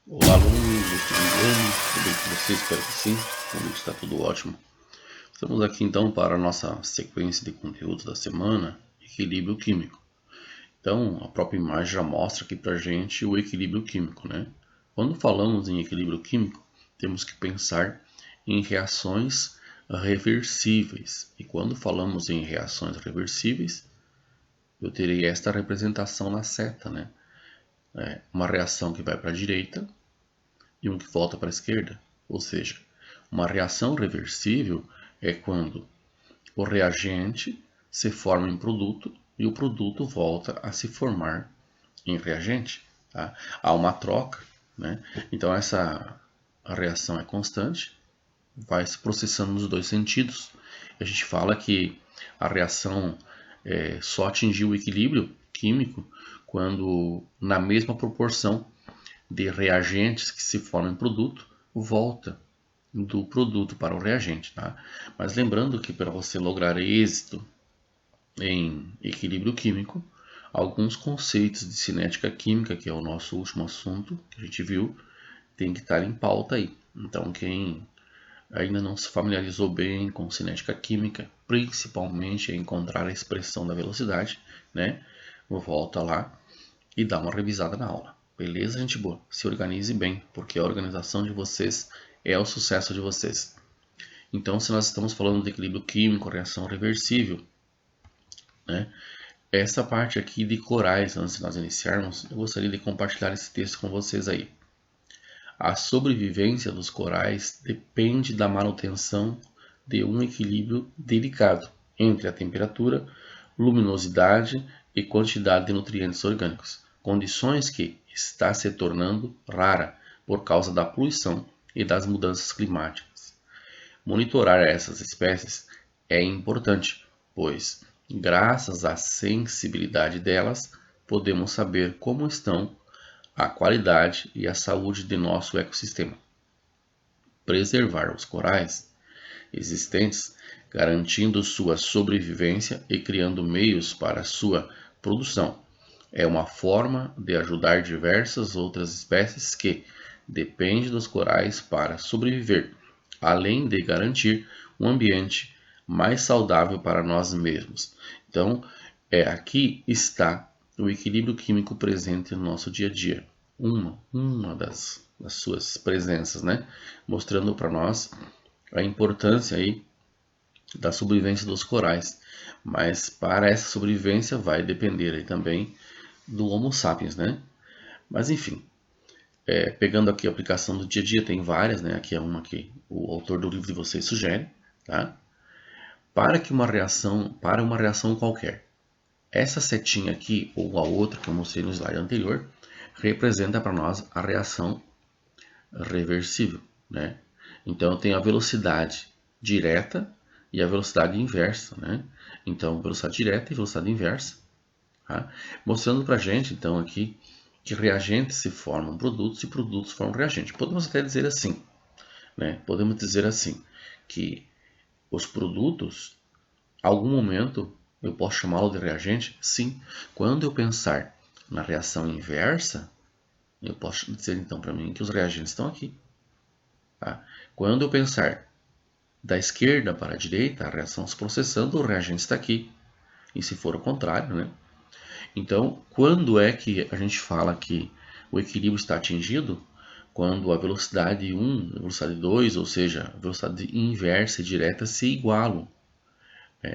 Olá, alunos, tudo bem? Tudo bem com vocês? Espero que sim. Comigo está tudo ótimo. Estamos aqui então para a nossa sequência de conteúdos da semana, equilíbrio químico. Então, a própria imagem já mostra aqui para a gente o equilíbrio químico, né? Quando falamos em equilíbrio químico, temos que pensar em reações reversíveis. E quando falamos em reações reversíveis, eu terei esta representação na seta, né? Uma reação que vai para a direita e um que volta para a esquerda. Ou seja, uma reação reversível é quando o reagente se forma em produto e o produto volta a se formar em reagente. Tá? Há uma troca, né? Então essa reação é constante, vai se processando nos dois sentidos. A gente fala que a reação só atingiu o equilíbrio químico quando na mesma proporção de reagentes que se formam em produto volta do produto para o reagente. Tá? Mas lembrando que para você lograr êxito em equilíbrio químico, alguns conceitos de cinética química, que é o nosso último assunto que a gente viu, tem que estar em pauta aí. Então quem ainda não se familiarizou bem com cinética química, principalmente em encontrar a expressão da velocidade, né? Volta lá e dá uma revisada na aula. Beleza, gente boa? Se organize bem, porque a organização de vocês é o sucesso de vocês. Então, se nós estamos falando de equilíbrio químico, reação reversível, né? Essa parte aqui de corais, antes de nós iniciarmos, eu gostaria de compartilhar esse texto com vocês aí. A sobrevivência dos corais depende da manutenção de um equilíbrio delicado entre a temperatura, luminosidade e quantidade de nutrientes orgânicos, condições que está se tornando rara por causa da poluição e das mudanças climáticas. Monitorar essas espécies é importante, pois, graças à sensibilidade delas, podemos saber como estão a qualidade e a saúde de nosso ecossistema. Preservar os corais existentes, garantindo sua sobrevivência e criando meios para sua produção, é uma forma de ajudar diversas outras espécies que dependem dos corais para sobreviver, além de garantir um ambiente mais saudável para nós mesmos. Então, aqui está o equilíbrio químico presente no nosso dia a dia. Uma das suas presenças, né? Mostrando para nós a importância aí da sobrevivência dos corais. Mas para essa sobrevivência vai depender aí também do Homo sapiens, né? Mas enfim, pegando aqui a aplicação do dia a dia, tem várias, né? Aqui é uma que o autor do livro de vocês sugere, tá? Para uma reação qualquer, essa setinha aqui ou a outra que eu mostrei no slide anterior representa para nós a reação reversível, né? Então eu tenho a velocidade direta e a velocidade inversa, né? Então velocidade direta e velocidade inversa, tá? Mostrando para a gente então aqui que reagentes se formam produtos e produtos formam reagentes. Podemos até dizer assim, né? Podemos dizer assim que os produtos, algum momento eu posso chamá-lo de reagente? Sim. Quando eu pensar na reação inversa, eu posso dizer então para mim que os reagentes estão aqui. Tá? Quando eu pensar da esquerda para a direita, a reação se processando, o reagente está aqui. E se for o contrário, né? Então, quando é que a gente fala que o equilíbrio está atingido? Quando a velocidade 1 e a velocidade 2, ou seja, a velocidade inversa e direta se igualam.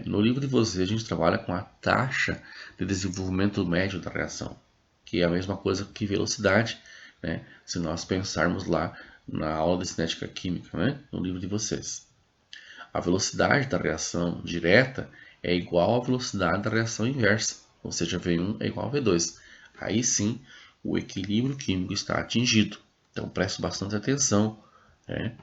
No livro de vocês, a gente trabalha com a taxa de desenvolvimento médio da reação, que é a mesma coisa que velocidade, né? Se nós pensarmos lá na aula de cinética química, né? No livro de vocês. A velocidade da reação direta é igual à velocidade da reação inversa, ou seja, V1 é igual a V2. Aí sim, o equilíbrio químico está atingido. Então preste bastante atenção, né?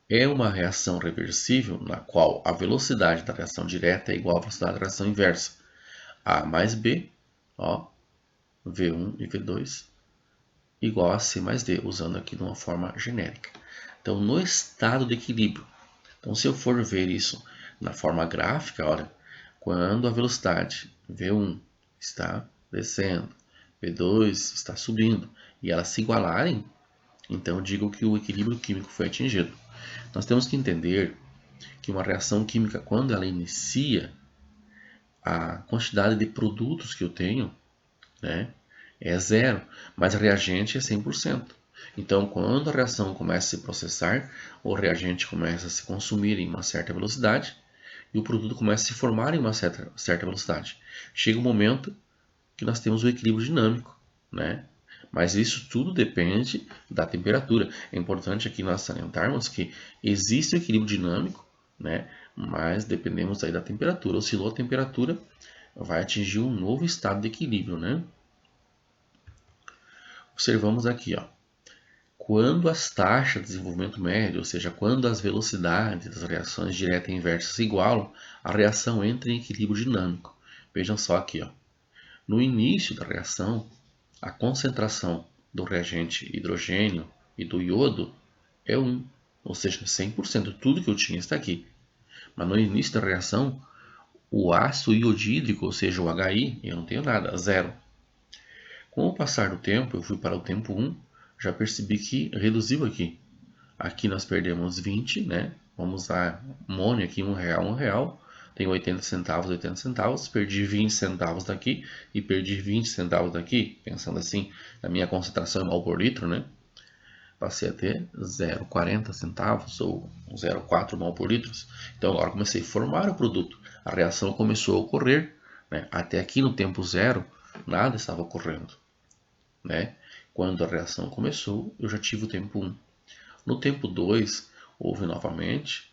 É uma reação reversível na qual a velocidade da reação direta é igual à velocidade da reação inversa. A mais B, ó, V1 e V2, igual a C mais D, usando aqui de uma forma genérica. Então, no estado de equilíbrio, então se eu for ver isso na forma gráfica, olha, quando a velocidade V1 está descendo, V2 está subindo, e elas se igualarem, então eu digo que o equilíbrio químico foi atingido. Nós temos que entender que uma reação química, quando ela inicia, a quantidade de produtos que eu tenho, né, é zero, mas reagente é 100%. Então, quando a reação começa a se processar, o reagente começa a se consumir em uma certa velocidade e o produto começa a se formar em uma certa velocidade. Chega um momento que nós temos o equilíbrio dinâmico, né? Mas isso tudo depende da temperatura. É importante aqui nós salientarmos que existe o equilíbrio dinâmico, né? Mas dependemos aí da temperatura. Oscilou a temperatura, vai atingir um novo estado de equilíbrio, né? Observamos aqui, ó, quando as taxas de desenvolvimento médio, ou seja, quando as velocidades das reações direta e inversa se igualam, a reação entra em equilíbrio dinâmico. Vejam só aqui, ó. No início da reação, a concentração do reagente hidrogênio e do iodo é 1, ou seja, 100%, tudo que eu tinha está aqui. Mas no início da reação, o ácido iodídrico, ou seja, o HI, eu não tenho nada, 0. Com o passar do tempo, eu fui para o tempo 1, já percebi que reduziu aqui. Aqui nós perdemos 20, né? Vamos usar mônio aqui, R$1, tem 80 centavos, perdi 20 centavos daqui e perdi 20 centavos daqui, pensando assim, a minha concentração em mol por litro, né? Passei a ter 0,40 centavos ou 0,4 mol por litro. Então agora comecei a formar o produto, a reação começou a ocorrer, né? Até aqui no tempo 0, nada estava ocorrendo, né? Quando a reação começou, eu já tive o tempo 1. No tempo 2, houve novamente,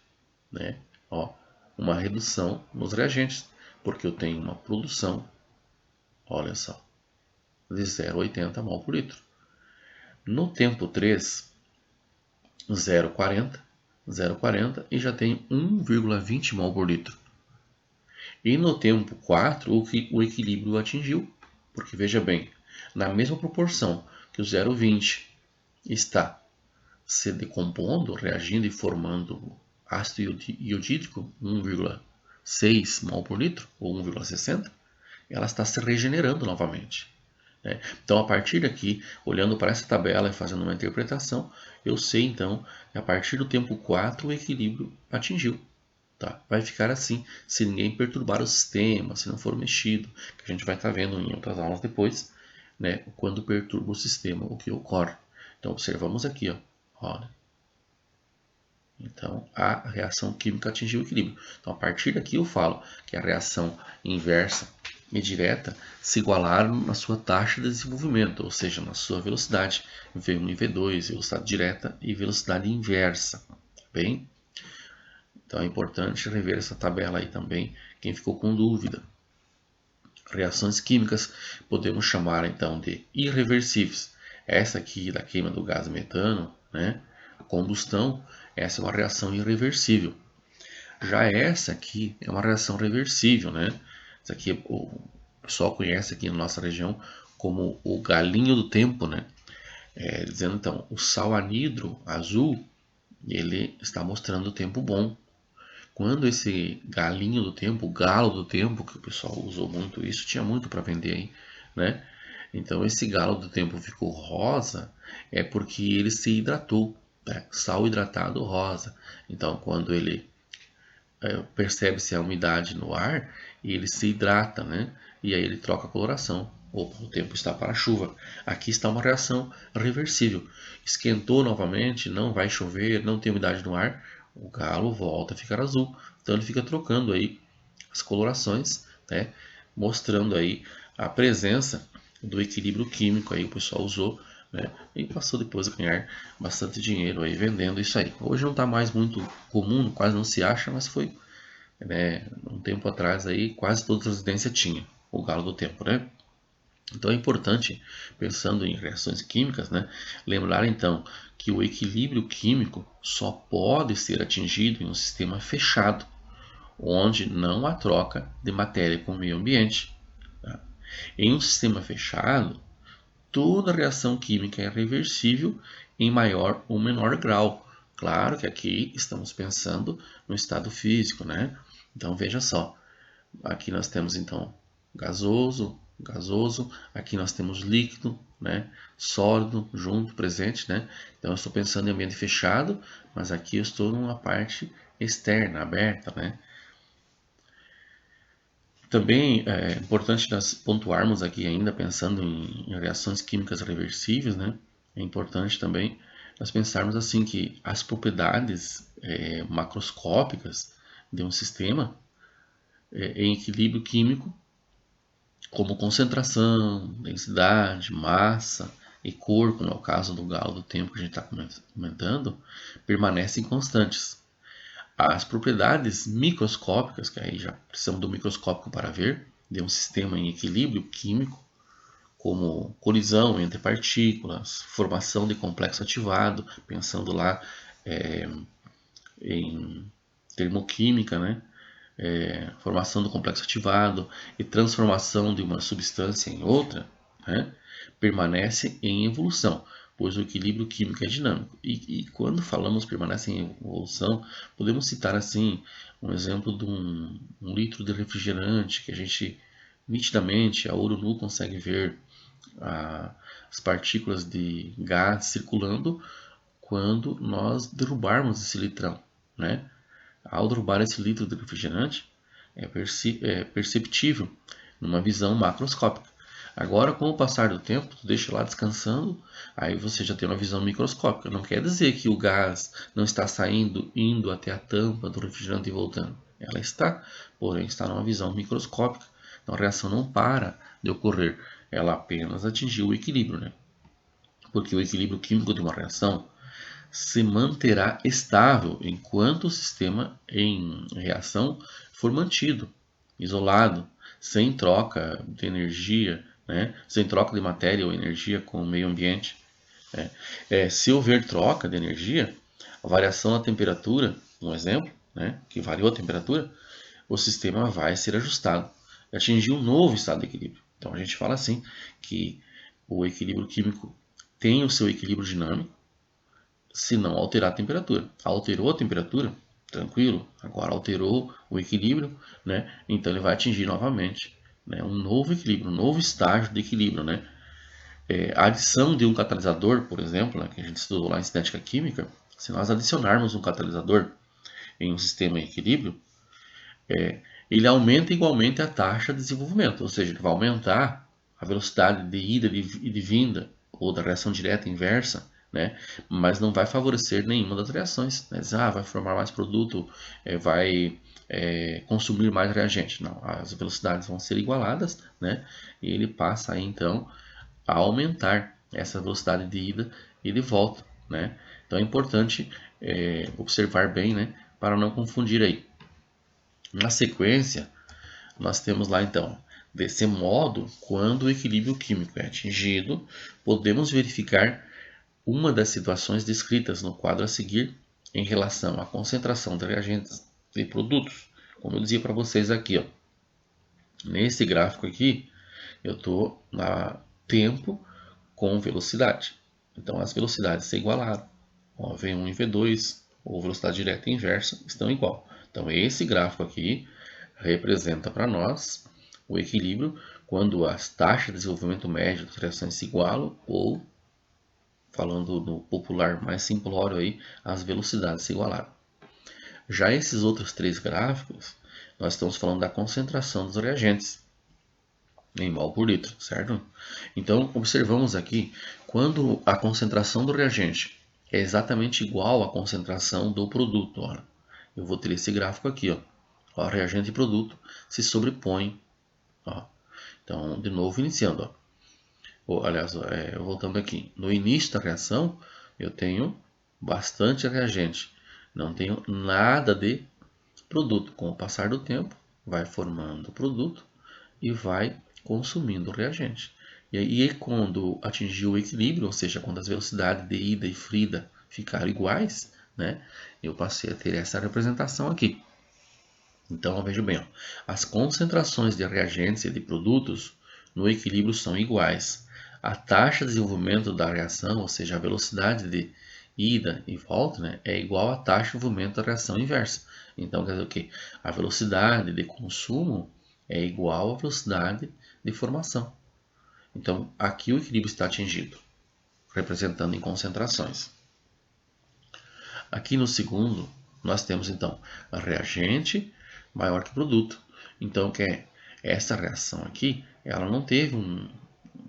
né, ó, uma redução nos reagentes, porque eu tenho uma produção, olha só, de 0,80 mol por litro. No tempo 3, 0,40 e já tenho 1,20 mol por litro. E no tempo 4, o equilíbrio atingiu, porque veja bem, na mesma proporção que o 0,20 está se decompondo, reagindo e formando ácido iodídrico, 1,6 mol por litro, ou 1,60, ela está se regenerando novamente. Né? Então, a partir daqui, olhando para essa tabela e fazendo uma interpretação, eu sei então que a partir do tempo 4 o equilíbrio atingiu. Tá? Vai ficar assim, se ninguém perturbar o sistema, se não for mexido, que a gente vai estar vendo em outras aulas depois, né? Quando perturba o sistema, o que ocorre. Então, observamos aqui, ó. Olha. Então, a reação química atingiu o equilíbrio. Então, a partir daqui eu falo que a reação inversa e direta se igualaram na sua taxa de desenvolvimento, ou seja, na sua velocidade V1 e V2, velocidade direta e velocidade inversa. Bem? Então, é importante rever essa tabela aí também, quem ficou com dúvida. Reações químicas podemos chamar então de irreversíveis. Essa aqui da queima do gás metano, né? A combustão, essa é uma reação irreversível. Já essa aqui é uma reação reversível, né? Essa aqui o pessoal conhece aqui na nossa região como o galinho do tempo, né? Dizendo então, o sal anidro azul, ele está mostrando o tempo bom. Quando esse galinho do tempo, o galo do tempo, que o pessoal usou muito isso, tinha muito para vender aí, né? Então esse galo do tempo ficou rosa, é porque ele se hidratou, né? Sal hidratado rosa. Então quando ele percebe-se a umidade no ar, ele se hidrata, né? E aí ele troca a coloração. Opa, o tempo está para a chuva. Aqui está uma reação reversível. Esquentou novamente, não vai chover, não tem umidade no ar, o galo volta a ficar azul. Então ele fica trocando aí as colorações, né? Mostrando aí a presença do equilíbrio químico aí o pessoal usou, né? E passou depois a ganhar bastante dinheiro aí vendendo isso aí. Hoje não está mais muito comum, quase não se acha, mas foi, né, um tempo atrás aí quase toda residência tinha o galo do tempo, né? Então é importante, pensando em reações químicas, né, lembrar então que o equilíbrio químico só pode ser atingido em um sistema fechado, onde não há troca de matéria com o meio ambiente. Tá? Em um sistema fechado, toda reação química é reversível em maior ou menor grau. Claro que aqui estamos pensando no estado físico, né? Então veja só, aqui nós temos então gasoso, gasoso, aqui nós temos líquido, né, sólido, junto, presente, né? Então eu estou pensando em ambiente fechado, mas aqui eu estou numa parte externa, aberta, né? Também é importante nós pontuarmos aqui ainda, pensando em reações químicas reversíveis, né? É importante também nós pensarmos assim que as propriedades macroscópicas de um sistema em equilíbrio químico, como concentração, densidade, massa e cor, como é o caso do galo do tempo que a gente está comentando, permanecem constantes. As propriedades microscópicas, que aí já precisamos do microscópico para ver, de um sistema em equilíbrio químico, como colisão entre partículas, formação de complexo ativado, pensando lá em termoquímica, né? Formação do complexo ativado e transformação de uma substância em outra, né? Permanece em evolução, pois o equilíbrio químico é dinâmico. E quando falamos permanece em evolução, podemos citar assim um exemplo de um litro de refrigerante que a gente nitidamente a olho nu consegue ver as partículas de gás circulando quando nós derrubarmos esse litrão, né? Ao derrubar esse litro de refrigerante, é perceptível numa visão macroscópica. Agora, com o passar do tempo, tu deixa lá descansando, aí você já tem uma visão microscópica. Não quer dizer que o gás não está saindo, indo até a tampa do refrigerante e voltando. Ela está, porém está numa visão microscópica. Então a reação não para de ocorrer, ela apenas atingiu o equilíbrio, né? Porque o equilíbrio químico de uma reação se manterá estável enquanto o sistema em reação for mantido, isolado, sem troca de energia, né? Sem troca de matéria ou energia com o meio ambiente. Se houver troca de energia, a variação na temperatura, um exemplo, né? Que variou a temperatura, o sistema vai ser ajustado e atingir um novo estado de equilíbrio. Então a gente fala assim que o equilíbrio químico tem o seu equilíbrio dinâmico, se não alterar a temperatura. Alterou a temperatura, tranquilo, agora alterou o equilíbrio, né? Então ele vai atingir novamente, né, um novo equilíbrio, um novo estágio de equilíbrio, né? A adição de um catalisador, por exemplo, né, que a gente estudou lá em cinética química, se nós adicionarmos um catalisador em um sistema em equilíbrio, ele aumenta igualmente a taxa de desenvolvimento, ou seja, ele vai aumentar a velocidade de ida e de vinda, ou da reação direta e inversa, né? Mas não vai favorecer nenhuma das reações. Né? Vai formar mais produto, vai consumir mais reagente. Não, as velocidades vão ser igualadas, né? E ele passa aí, então a aumentar essa velocidade de ida e de volta, né? Então é importante observar bem, né? Para não confundir aí. Na sequência, nós temos lá então, desse modo, quando o equilíbrio químico é atingido, podemos verificar uma das situações descritas no quadro a seguir em relação à concentração de reagentes e produtos. Como eu dizia para vocês aqui, ó, nesse gráfico aqui, eu estou na tempo com velocidade. Então as velocidades se igualaram. Ó, V1 e V2, ou velocidade direta e inversa, estão igual. Então esse gráfico aqui representa para nós o equilíbrio quando as taxas de desenvolvimento médio das reações se igualam ou, falando no popular mais simplório aí, as velocidades se igualaram. Já esses outros três gráficos, nós estamos falando da concentração dos reagentes em mol por litro, certo? Então, observamos aqui, quando a concentração do reagente é exatamente igual à concentração do produto, olha, eu vou ter esse gráfico aqui, ó. Ó, reagente e produto se sobrepõem. Ó. Então, de novo, iniciando. Ó. Aliás, voltando aqui. No início da reação, eu tenho bastante reagente. Não tenho nada de produto. Com o passar do tempo, vai formando o produto e vai consumindo o reagente. E aí, quando atingir o equilíbrio, ou seja, quando as velocidades de ida e frida ficaram iguais, né, eu passei a ter essa representação aqui. Então, veja bem, ó, as concentrações de reagentes e de produtos no equilíbrio são iguais. A taxa de desenvolvimento da reação, ou seja, a velocidade de ida e volta, né, é igual à taxa de desenvolvimento da reação inversa. Então, quer dizer o quê? A velocidade de consumo é igual à velocidade de formação. Então, aqui o equilíbrio está atingido, representando em concentrações. Aqui no segundo, nós temos então a reagente maior que o produto. Então, essa reação aqui, ela não teve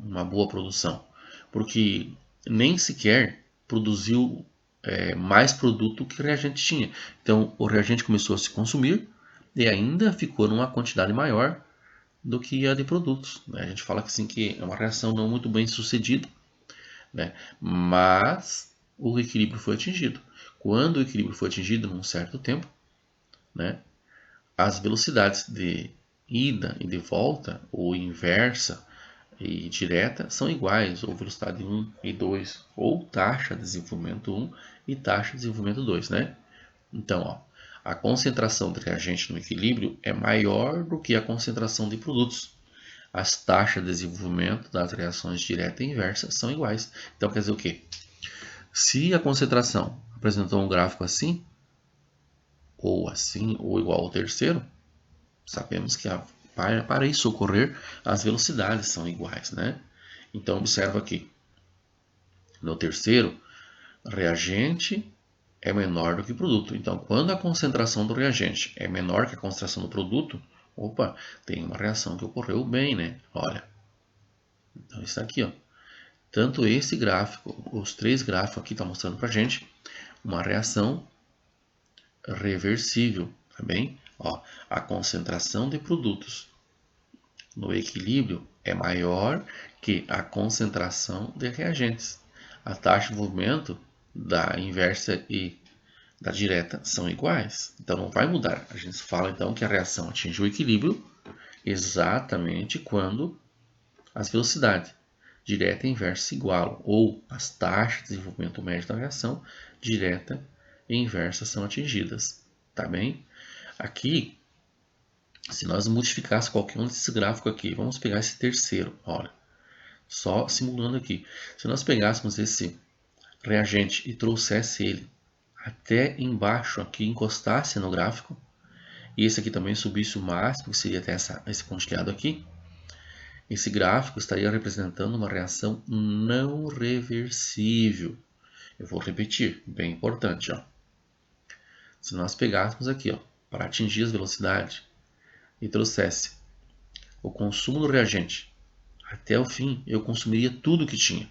uma boa produção, porque nem sequer produziu mais produto que o reagente tinha. Então, o reagente começou a se consumir e ainda ficou numa quantidade maior do que a de produtos. A gente fala que, assim, que é uma reação não muito bem sucedida, né? Mas o equilíbrio foi atingido. Quando o equilíbrio foi atingido num certo tempo, né, as velocidades de ida e de volta, ou inversa e direta, são iguais, ou velocidade 1 e 2, ou taxa de desenvolvimento 1 e taxa de desenvolvimento 2, né? Então, ó, a concentração de reagente no equilíbrio é maior do que a concentração de produtos. As taxas de desenvolvimento das reações direta e inversa são iguais. Então, quer dizer o quê? Se a concentração apresentou um gráfico assim, ou igual ao terceiro, sabemos que para isso ocorrer, as velocidades são iguais, né? Então, observa aqui. No terceiro, reagente é menor do que produto. Então, quando a concentração do reagente é menor que a concentração do produto, opa, tem uma reação que ocorreu bem, né? Olha. Então, está aqui, ó. Tanto esse gráfico, os três gráficos aqui estão mostrando para a gente uma reação reversível, tá bem? Ó, a concentração de produtos no equilíbrio é maior que a concentração de reagentes. A taxa de movimento da inversa e da direta são iguais, então não vai mudar. A gente fala então que a reação atinge o equilíbrio exatamente quando as velocidades direta e inversa se igualam, ou as taxas de desenvolvimento médio da reação direta e inversa são atingidas, tá bem? Aqui, se nós modificássemos qualquer um desses gráficos aqui, vamos pegar esse terceiro, olha, só simulando aqui. Se nós pegássemos esse reagente e trouxesse ele até embaixo aqui, encostasse no gráfico, e esse aqui também subisse o máximo, que seria até esse pontilhado aqui, esse gráfico estaria representando uma reação não reversível. Eu vou repetir, bem importante, ó. Se nós pegássemos aqui, ó, para atingir as velocidades e trouxesse o consumo do reagente até o fim, eu consumiria tudo que tinha.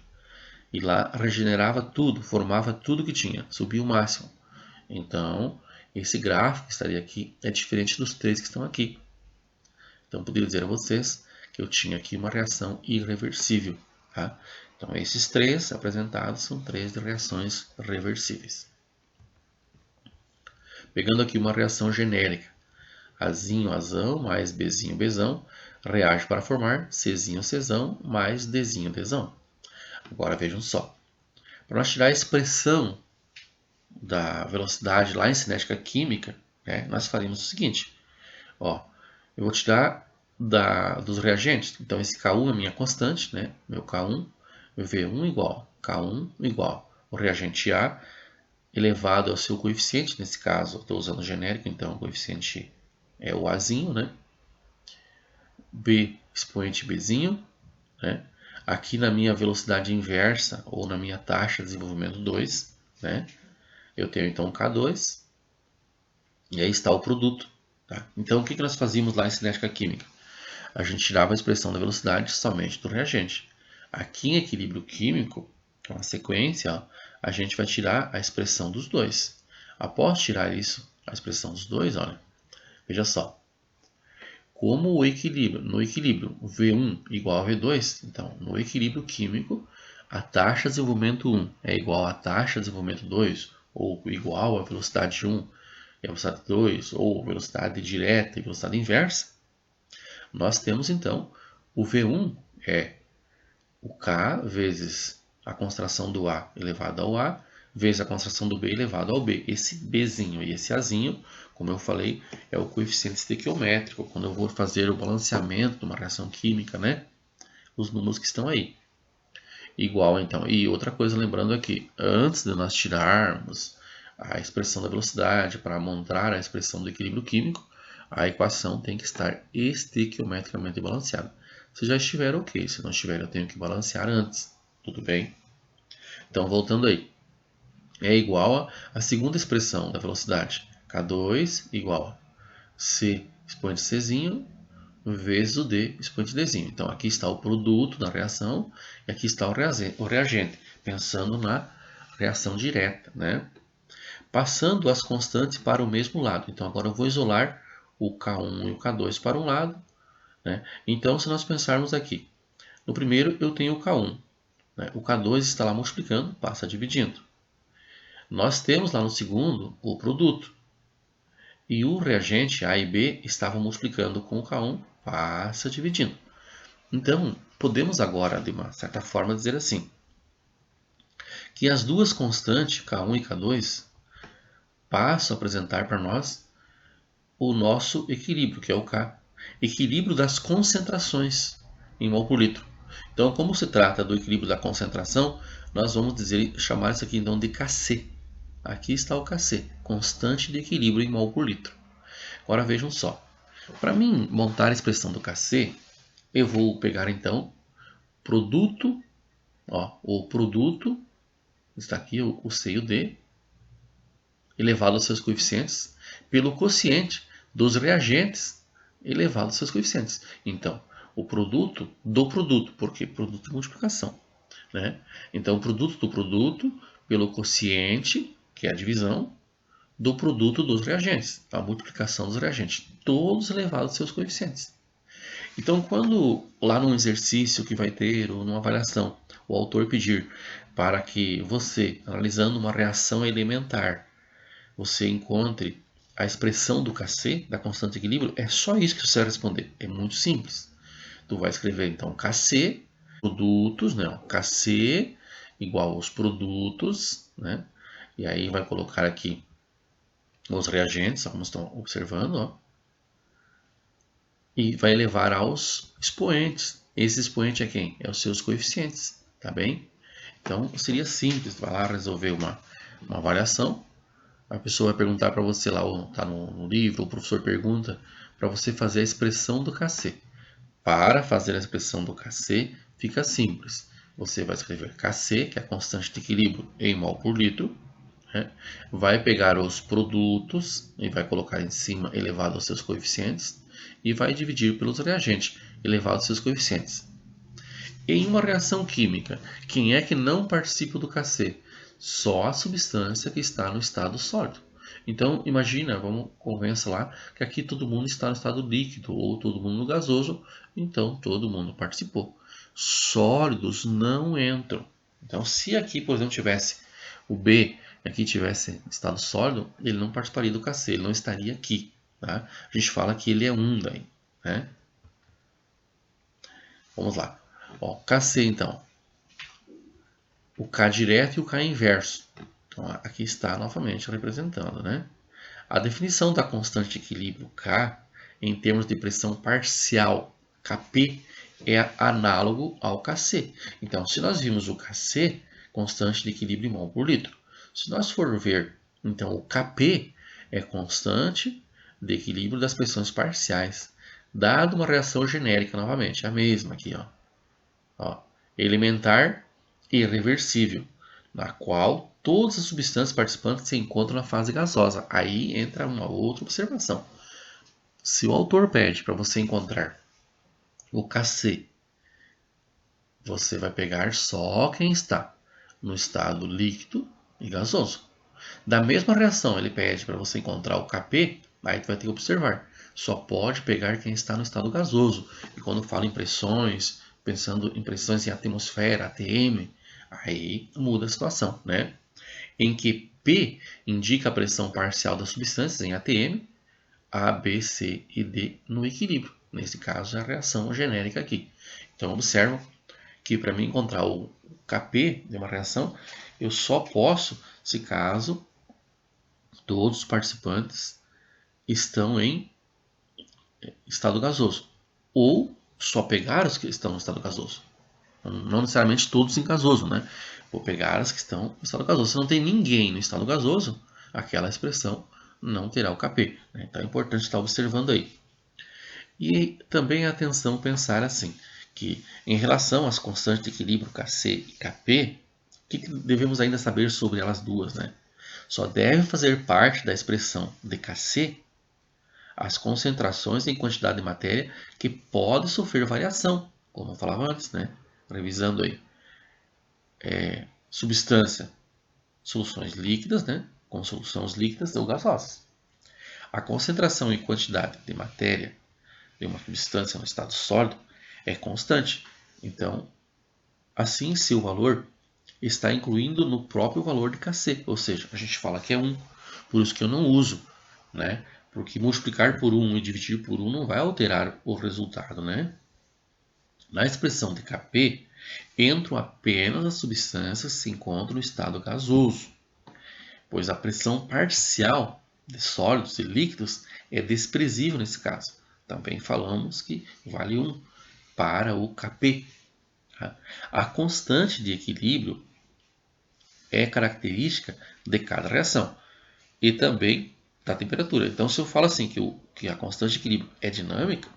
E lá regenerava tudo, formava tudo que tinha, subia o máximo. Então, esse gráfico que estaria aqui é diferente dos três que estão aqui. Então, poderia dizer a vocês que eu tinha aqui uma reação irreversível. Tá? Então, esses três apresentados são três reações reversíveis. Pegando aqui uma reação genérica. Azinho, azão, mais Bzinho, Bzão, reage para formar Czinho, Czão, mais Dzinho, Dzão. Agora vejam só. Para nós tirar a expressão da velocidade lá em cinética química, né, nós faríamos o seguinte. Ó, eu vou tirar dos reagentes. Então, esse K1 é minha constante, né? Meu K1, meu V1 igual, K1 igual o reagente A elevado ao seu coeficiente. Nesse caso, estou usando o genérico, então o coeficiente é o Azinho, né? B expoente Bzinho, né? Aqui na minha velocidade inversa, ou na minha taxa de desenvolvimento 2, né? Eu tenho então K2, e aí está o produto. Tá? Então, o que nós fazíamos lá em cinética química? A gente tirava a expressão da velocidade somente do reagente. Aqui em equilíbrio químico, que é uma sequência, ó, a gente vai tirar a expressão dos dois. Após tirar isso, a expressão dos dois, olha, veja só. Como no equilíbrio V1 igual a V2, então no equilíbrio químico, a taxa de desenvolvimento 1 é igual à taxa de desenvolvimento 2, ou igual à velocidade 1 e a velocidade 2, ou velocidade direta e velocidade inversa, nós temos então o V1 é o K vezes a concentração do A elevado ao A, vezes a concentração do B elevado ao B. Esse Bzinho e esse Azinho, como eu falei, é o coeficiente estequiométrico, quando eu vou fazer o balanceamento de uma reação química, né? Os números que estão aí. Igual, então. E outra coisa, lembrando aqui, antes de nós tirarmos a expressão da velocidade para montar a expressão do equilíbrio químico, a equação tem que estar estequiometricamente balanceada. se já estiver ok. Se não estiver, eu tenho que balancear antes. Tudo bem? Então, voltando aí. É igual a segunda expressão da velocidade. K2 igual a C expoente Czinho vezes o D expoente Dzinho. Então, aqui está o produto da reação e aqui está o reagente, pensando na reação direta, né? Passando as constantes para o mesmo lado. Então, agora eu vou isolar o K1 e o K2 para um lado, né? Então, se nós pensarmos aqui, no primeiro eu tenho o K1, né? O K2 está lá multiplicando, passa dividindo. Nós temos lá no segundo o produto. E o reagente A e B estavam multiplicando com o K1, passa dividindo. Então, podemos agora, de uma certa forma, dizer assim, que as duas constantes, K1 e K2, passam a apresentar para nós o nosso equilíbrio, que é o K. Equilíbrio das concentrações em mol por litro. Então, como se trata do equilíbrio da concentração, nós vamos chamar isso aqui então de Kc. Aqui está o Kc, constante de equilíbrio em mol por litro. Agora vejam só. Para mim montar a expressão do Kc, eu vou pegar então produto, o produto, está aqui o C e o D, elevado aos seus coeficientes, pelo quociente dos reagentes elevado aos seus coeficientes. Então, o produto do produto, porque produto de multiplicação, né? Então, o produto do produto pelo quociente, que é a divisão, do produto dos reagentes, a multiplicação dos reagentes, todos elevados aos seus coeficientes. Então, quando lá num exercício que vai ter, ou numa avaliação, o autor pedir para que você, analisando uma reação elementar, você encontre a expressão do Kc, da constante de equilíbrio, é só isso que você vai responder. É muito simples. Tu vai escrever então Kc, produtos, né? Kc igual aos produtos, né? E aí vai colocar aqui os reagentes, como estão observando, ó. E vai elevar aos expoentes. Esse expoente é quem? É os seus coeficientes, tá bem? Então seria simples, vai lá resolver uma avaliação. A pessoa vai perguntar para você lá, está no livro, o professor pergunta para você fazer a expressão do Kc. Para fazer a expressão do Kc, fica simples. Você vai escrever Kc, que é a constante de equilíbrio em mol por litro, né? Vai pegar os produtos e vai colocar em cima elevado aos seus coeficientes e vai dividir pelos reagentes elevado aos seus coeficientes. Em uma reação química, quem é que não participa do Kc? Só a substância que está no estado sólido. Então, imagina, convença lá que aqui todo mundo está no estado líquido ou todo mundo no gasoso, então todo mundo participou. Sólidos não entram. Então, se aqui, por exemplo, tivesse o B e aqui tivesse estado sólido, ele não participaria do Kc, ele não estaria aqui. Tá? A gente fala que ele é um daí, né? Vamos lá. Ó, Kc então. O K direto e o K inverso. Então, aqui está novamente representando, né? A definição da constante de equilíbrio K, em termos de pressão parcial Kp, é análogo ao Kc. Então, se nós vimos o Kc, constante de equilíbrio em mol por litro. Se nós for ver, então, o Kp é constante de equilíbrio das pressões parciais, dado uma reação genérica novamente, a mesma aqui, ó, elementar e reversível, na qual todas as substâncias participantes se encontram na fase gasosa. Aí entra uma outra observação. Se o autor pede para você encontrar o Kc, você vai pegar só quem está no estado líquido e gasoso. Da mesma reação, ele pede para você encontrar o Kp, aí tu vai ter que observar. Só pode pegar quem está no estado gasoso. E quando fala em pressões, pensando em pressões em atmosfera, ATM, aí muda a situação, né? Em que P indica a pressão parcial das substâncias em ATM, A, B, C e D no equilíbrio. Nesse caso, é a reação genérica aqui. Então, observa que para mim encontrar o Kp de uma reação, eu só posso se caso todos os participantes estão em estado gasoso. Ou só pegar os que estão em estado gasoso. Não necessariamente todos em gasoso, né? Vou pegar as que estão no estado gasoso. Se não tem ninguém no estado gasoso, aquela expressão não terá o Kp. Né? Então é importante estar observando aí. E também atenção pensar assim, que em relação às constantes de equilíbrio Kc e Kp, o que devemos ainda saber sobre elas duas, né? Só deve fazer parte da expressão de Kc as concentrações em quantidade de matéria que pode sofrer variação, como eu falava antes, né? Revisando aí. Substância, soluções líquidas, né? Com soluções líquidas ou gasosas. A concentração e quantidade de matéria de uma substância no estado sólido é constante. Então, assim, seu valor está incluindo no próprio valor de Kc, ou seja, a gente fala que é 1, por isso que eu não uso, né? Porque multiplicar por 1 e dividir por 1 não vai alterar o resultado, né? Na expressão de Kp, entram apenas as substâncias que se encontram no estado gasoso, pois a pressão parcial de sólidos e líquidos é desprezível nesse caso. Também falamos que vale 1 para o Kp. A constante de equilíbrio é característica de cada reação e também da temperatura. Então, se eu falo assim que a constante de equilíbrio é dinâmica,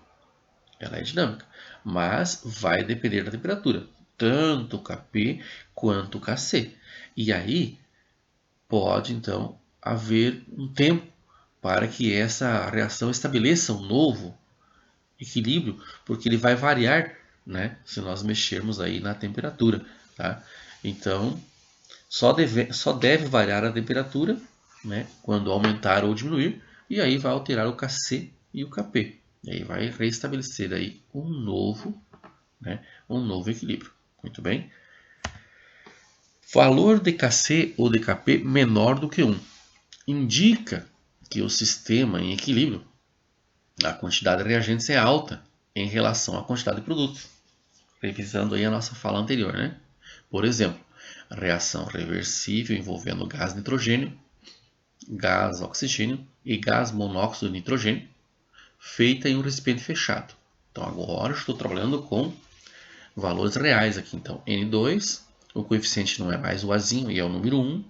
ela é dinâmica, mas vai depender da temperatura, tanto o Kp quanto o Kc. E aí pode então haver um tempo para que essa reação estabeleça um novo equilíbrio, porque ele vai variar, né, se nós mexermos aí na temperatura, tá? Então, só deve variar a temperatura, né, quando aumentar ou diminuir, e aí vai alterar o Kc e o Kp. E aí vai restabelecer aí né, um novo equilíbrio. Muito bem? Valor de Kc ou de Kp menor do que 1 indica que o sistema em equilíbrio, a quantidade de reagentes é alta em relação à quantidade de produtos. Revisando aí a nossa fala anterior, né? Por exemplo, reação reversível envolvendo gás nitrogênio, gás oxigênio e gás monóxido de nitrogênio, feita em um recipiente fechado. Então agora estou trabalhando com valores reais aqui. Então N2, o coeficiente não é mais o Azinho e é o número 1,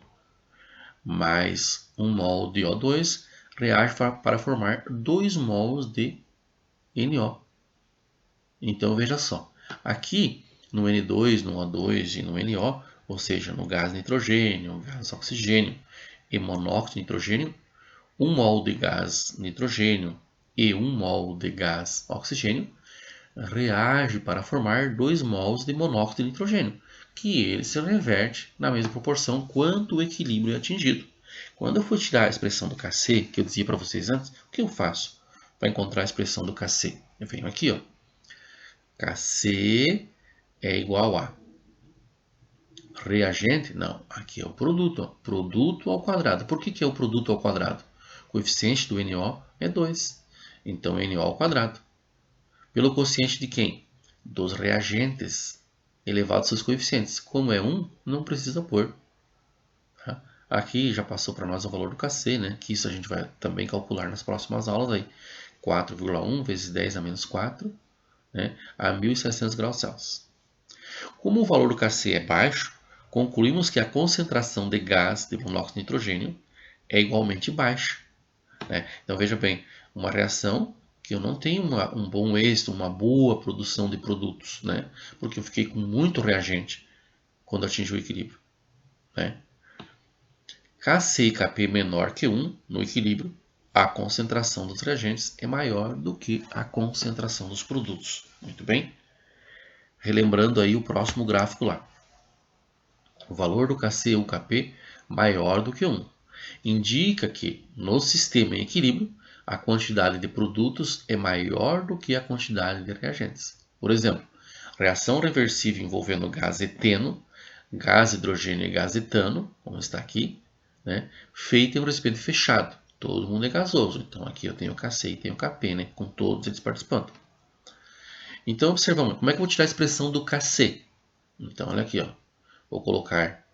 mais 1 mol de O2 reage para formar 2 mols de NO. Então veja só, aqui no N2, no O2 e no NO, ou seja, no gás nitrogênio, gás oxigênio e monóxido de nitrogênio, 1 mol de gás nitrogênio e 1 mol de gás oxigênio reage para formar 2 mols de monóxido de nitrogênio, que ele se reverte na mesma proporção quanto o equilíbrio é atingido. Quando eu for tirar a expressão do Kc, que eu dizia para vocês antes, o que eu faço para encontrar a expressão do Kc? Eu venho aqui, ó. Kc é igual a reagente? Não, aqui é o produto, ó. Produto ao quadrado. Por que é o produto ao quadrado? O coeficiente do NO é 2, então NO ao quadrado. Pelo quociente de quem? Dos reagentes elevado aos seus coeficientes. Como é 1, não precisa pôr. Aqui já passou para nós o valor do Kc, né? Que isso a gente vai também calcular nas próximas aulas. Aí. 4,1 vezes 10 a menos 4, né? A 1.600 graus Celsius. Como o valor do Kc é baixo, concluímos que a concentração de gás de monóxido de nitrogênio é igualmente baixa, né? Então veja bem, uma reação que eu não tenho um bom êxito, uma boa produção de produtos, né? Porque eu fiquei com muito reagente quando atingi o equilíbrio, né? Kc e Kp menor que 1 no equilíbrio, a concentração dos reagentes é maior do que a concentração dos produtos. Muito bem? Relembrando aí o próximo gráfico lá. O valor do Kc ou Kp maior do que 1 indica que no sistema em equilíbrio a quantidade de produtos é maior do que a quantidade de reagentes. Por exemplo, reação reversível envolvendo gás eteno, gás hidrogênio e gás etano, como está aqui, né, feita em um recipiente fechado. Todo mundo é gasoso, então aqui eu tenho Kc e tenho Kp, né, com todos eles participando. Então observamos, como é que eu vou tirar a expressão do Kc? Então olha aqui, ó, vou colocar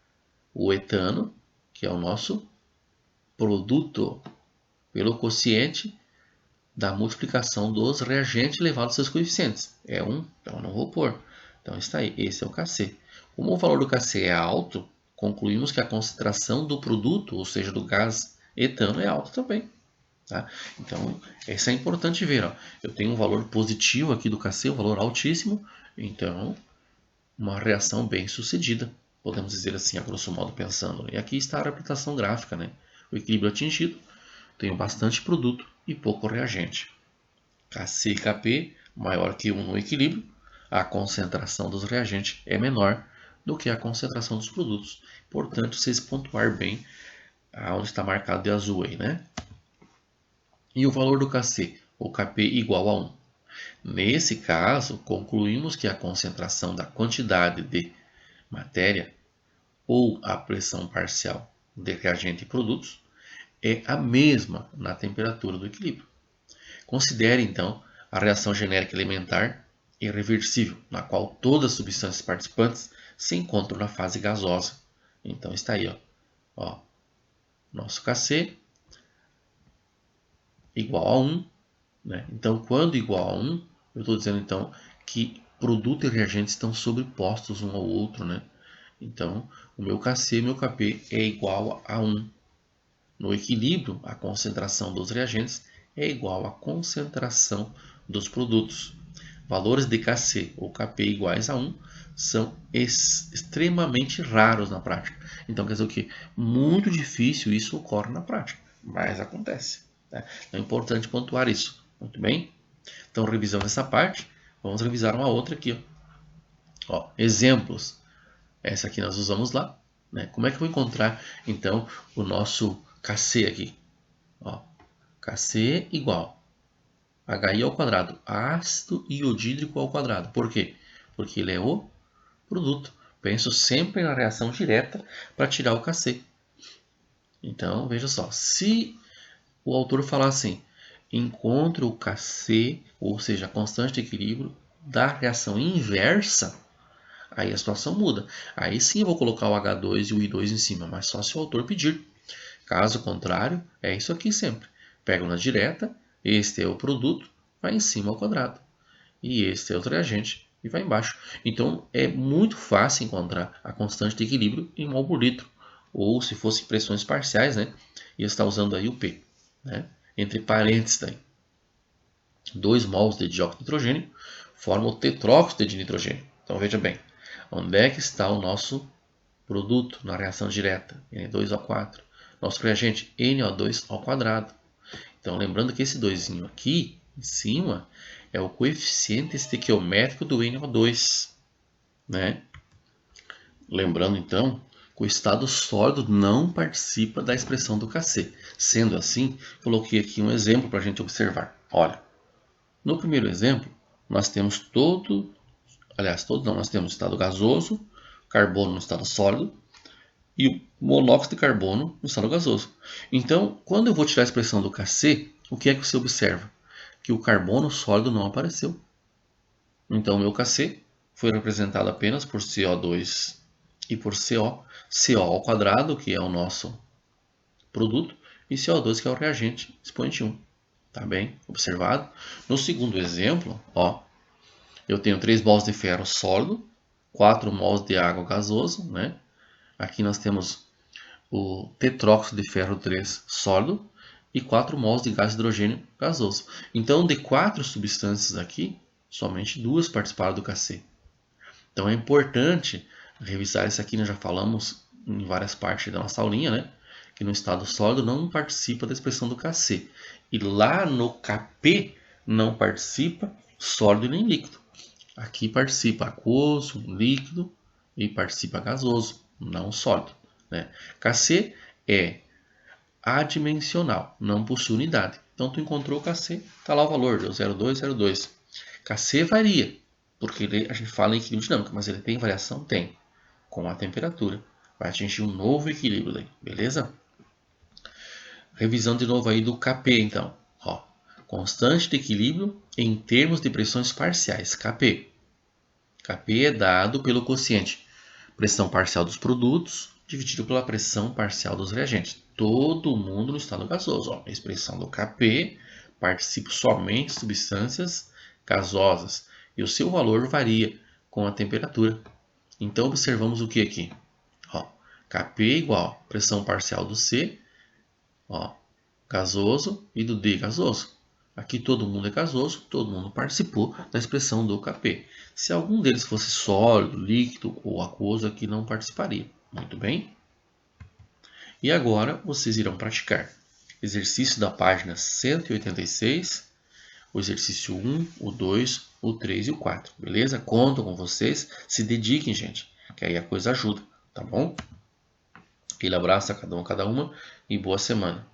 o etano, que é o nosso produto, pelo quociente da multiplicação dos reagentes elevado aos seus coeficientes. É 1, então eu não vou pôr. Então está aí, esse é o Kc. Como o valor do Kc é alto, concluímos que a concentração do produto, ou seja, do gás etano, é alta também. Tá? Então, isso é importante ver. Ó. Eu tenho um valor positivo aqui do Kc, um valor altíssimo, Então, uma reação bem sucedida, podemos dizer assim, a grosso modo pensando. E aqui está a representação gráfica, né? O equilíbrio atingido, tenho bastante produto e pouco reagente. Kc e Kp maior que 1 no equilíbrio, a concentração dos reagentes é menor do que a concentração dos produtos. Portanto, vocês pontuar bem onde está marcado de azul aí, né? E o valor do Kc, ou Kp igual a 1. Nesse caso, concluímos que a concentração da quantidade de matéria ou a pressão parcial de reagente e produtos é a mesma na temperatura do equilíbrio. Considere, então, a reação genérica elementar irreversível, na qual todas as substâncias participantes se encontram na fase gasosa. Então está aí, ó, nosso Kc igual a 1. Né? Então, quando igual a 1, eu estou dizendo então que produto e reagente estão sobrepostos um ao outro. Né? Então, o meu Kc e meu Kp é igual a 1. No equilíbrio, a concentração dos reagentes é igual à concentração dos produtos. Valores de Kc ou Kp iguais a 1 são extremamente raros na prática. Então quer dizer o quê? Muito difícil isso ocorre na prática, mas acontece. Né? Então é importante pontuar isso. Muito bem? Então revisando essa parte, vamos revisar uma outra aqui. Ó, exemplos. Essa aqui nós usamos lá. Né? Como é que eu vou encontrar então o nosso Kc aqui? Ó, Kc igual HI ao quadrado, ácido iodídrico ao quadrado. Por quê? Porque ele é o produto. Penso sempre na reação direta para tirar o Kc. Então, veja só, se o autor falar assim, encontre o Kc, ou seja, a constante de equilíbrio da reação inversa, aí a situação muda. Aí sim eu vou colocar o H2 e o I2 em cima, mas só se o autor pedir. Caso contrário, é isso aqui sempre. Pego na direta, este é o produto, vai em cima ao quadrado. E este é o reagente e vai embaixo. Então é muito fácil encontrar a constante de equilíbrio em mol por litro. Ou se fosse pressões parciais, né? Ia estar usando aí o P. Né? Entre parênteses, daí. 2 mols de dióxido de nitrogênio formam o tetróxido de nitrogênio. Então veja bem, onde é que está o nosso produto na reação direta? N2O4. Nosso reagente NO2 ao quadrado. Então lembrando que esse 2 aqui em cima é o coeficiente estequiométrico do NO2. Né? Lembrando então que o estado sólido não participa da expressão do Kc. Sendo assim, coloquei aqui um exemplo para a gente observar. Olha, no primeiro exemplo, nós temos nós temos estado gasoso, carbono no estado sólido e o monóxido de carbono no estado gasoso. Então, quando eu vou tirar a expressão do Kc, o que é que você observa? Que o carbono sólido não apareceu. Então, o meu Kc foi representado apenas por CO2 e por CO. CO ao quadrado, que é o nosso produto, e CO2, que é o reagente, expoente 1. Tá bem? Observado? No segundo exemplo, ó, eu tenho 3 mols de ferro sólido, 4 mols de água gasoso, né? Aqui nós temos o tetróxido de ferro 3 sólido e 4 mols de gás de hidrogênio gasoso. Então, de 4 substâncias aqui, somente 2 participaram do Kc. Então é importante revisar isso aqui, nós já falamos em várias partes da nossa aulinha, né? Que no estado sólido não participa da expressão do Kc. E lá no Kp não participa sólido nem líquido. Aqui participa aquoso, líquido e participa gasoso, não sólido. Né? Kc é adimensional, não possui unidade. Então tu encontrou o Kc, está lá o valor, deu 0,202. Kc varia, porque a gente fala em equilíbrio dinâmico, mas ele tem variação? Tem. Com a temperatura. Vai atingir um novo equilíbrio daí, beleza? Revisão de novo aí do Kp então. Ó, constante de equilíbrio em termos de pressões parciais, Kp. Kp é dado pelo quociente pressão parcial dos produtos dividido pela pressão parcial dos reagentes. Todo mundo no estado gasoso. Ó. A expressão do Kp participa somente de substâncias gasosas e o seu valor varia com a temperatura. Então observamos o que aqui? Ó, Kp igual pressão parcial do C, ó, gasoso, e do D gasoso. Aqui todo mundo é gasoso, todo mundo participou da expressão do KP. Se algum deles fosse sólido, líquido ou aquoso, aqui não participaria. Muito bem? E agora vocês irão praticar exercício da página 186, o exercício 1, o 2, o 3 e o 4, beleza? Conto com vocês, se dediquem, gente, que aí a coisa ajuda, tá bom? Aquele abraço a cada um, cada uma e boa semana.